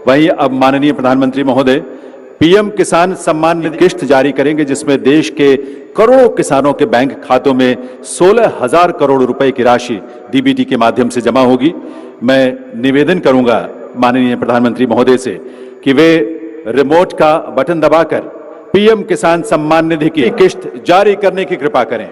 वहीं अब माननीय प्रधानमंत्री महोदय पीएम किसान सम्मान निधि किश्त जारी करेंगे, जिसमें देश के करोड़ों किसानों के बैंक खातों में 16,000 करोड़ रुपए की राशि डीबीटी के माध्यम से जमा होगी। मैं निवेदन करूंगा माननीय प्रधानमंत्री महोदय से कि वे रिमोट का बटन दबाकर पीएम किसान सम्मान निधि की किश्त जारी करने की कृपा करें।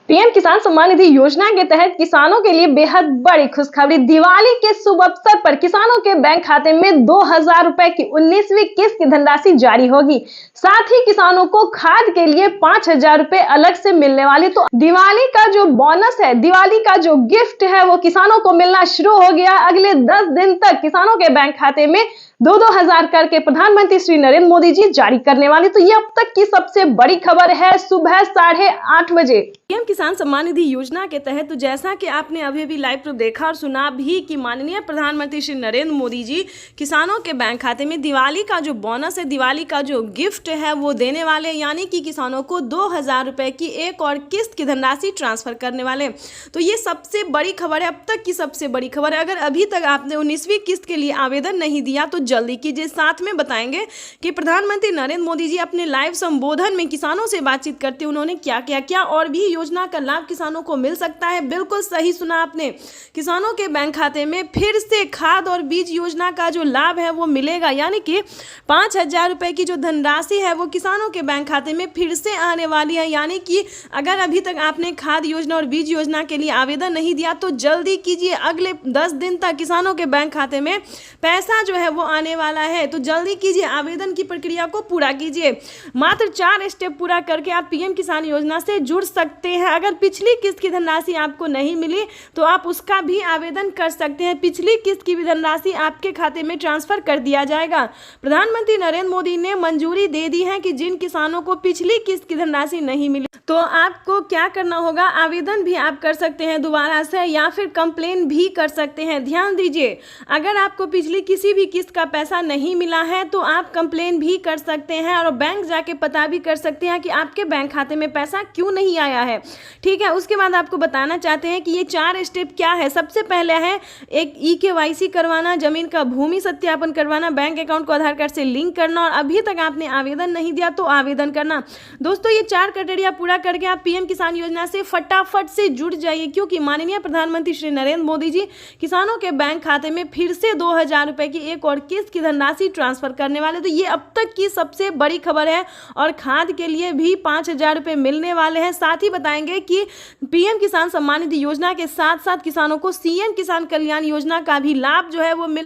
पीएम किसान सम्मान निधि योजना के तहत किसानों के लिए बेहद बड़ी खुशखबरी। दिवाली के शुभ अवसर पर किसानों के बैंक खाते में 2,000 रुपए की 19वीं किस्त की धनराशि जारी होगी। साथ ही किसानों को खाद के लिए 5,000 रुपए अलग से मिलने वाले। तो दिवाली का जो बोनस है, दिवाली का जो गिफ्ट है, वो किसानों को मिलना शुरू हो गया। अगले 10 दिन तक किसानों के बैंक खाते में 2-2 हजार करके प्रधानमंत्री श्री नरेंद्र मोदी जी जारी करने वाले। तो ये अब तक की सबसे बड़ी खबर है सुबह 8:30 बजे। पीएम किसान सम्मान निधि योजना के तहत तो जैसा कि आपने अभी भी लाइव प्रूफ देखा और सुना भी कि माननीय प्रधानमंत्री श्री नरेंद्र मोदी जी किसानों के बैंक खाते में दिवाली का जो बोनस है, दिवाली का जो गिफ्ट है वो देने वाले, यानी कि किसानों को 2,000 रुपए की एक और किस्त की धनराशि ट्रांसफर करने वाले। तो ये सबसे बड़ी खबर है, अब तक की सबसे बड़ी खबर है। अगर अभी तक आपने 19वीं किस्त के लिए आवेदन नहीं दिया तो जल्दी कीजिए। साथ में बताएंगे कि प्रधानमंत्री नरेंद्र मोदी जी अपने लाइव संबोधन में किसानों से बातचीत करते उन्होंने क्या क्या और भी योजना का लाभ किसानों को मिल सकता है। बिल्कुल सही सुना आपने, किसानों के बैंक खाते में फिर से खाद और बीज योजना का जो लाभ है वो मिलेगा, यानी कि 5,000 रुपए की जो धनराशि है वो किसानों के बैंक खाते में फिर से आने वाली है। यानी कि अगर अभी तक आपने खाद योजना और बीज योजना के लिए आवेदन नहीं दिया तो जल्दी कीजिए। अगले 10 दिन तक किसानों के बैंक खाते में पैसा जो है वो आने वाला है, तो जल्दी कीजिए, आवेदन की प्रक्रिया को पूरा कीजिए। मात्र 4 स्टेप पूरा करके आप पीएम किसान योजना से जुड़ सकते हैं। अगर पिछली किस्त की धनराशि आपको नहीं मिली तो आप उसका भी आवेदन कर सकते हैं। पिछली किस्त की भी धनराशि आपके खाते में ट्रांसफर कर दिया जाएगा। प्रधानमंत्री नरेंद्र मोदी ने मंजूरी दे दी है कि जिन किसानों को पिछली किस्त की धनराशि नहीं मिली तो आपको क्या करना होगा, आवेदन भी आप कर सकते हैं दोबारा से या फिर कंप्लेन भी कर सकते हैं। ध्यान दीजिए, अगर आपको पिछली किसी भी किस्त का पैसा नहीं मिला है तो आप कंप्लेन भी कर सकते हैं और बैंक जाके पता भी कर सकते हैं कि आपके बैंक खाते में पैसा क्यों नहीं आया है। ठीक है, उसके बाद आपको बताना चाहते हैं कि ये 4 स्टेप क्या है। सबसे पहले है एक EKYC करवाना, जमीन का भूमि सत्यापन करवाना, बैंक अकाउंट को आधार कार्ड से लिंक करना और अभी तक आपने आवेदन नहीं दिया तो आवेदन करना। दोस्तों, ये 4 क्राइटेरिया पूरा करके आप पीएम किसान योजना से फटाफट से जुड़ जाइए, क्योंकि माननीय प्रधानमंत्री श्री नरेंद्र मोदी जी किसानों के बैंक खाते में फिर से 2,000 रुपए की एक और किस्त की धनराशि ट्रांसफर करने वाले। तो ये अब तक की सबसे बड़ी खबर है और खाद के लिए भी 5,000 रुपए मिलने वाले हैं। साथ ही बताएंगे कि पीएम किसान सम्मान निधि योजना के साथ साथ किसानों को सीएम किसान कल्याण योजना का भी लाभ जो है वो मिल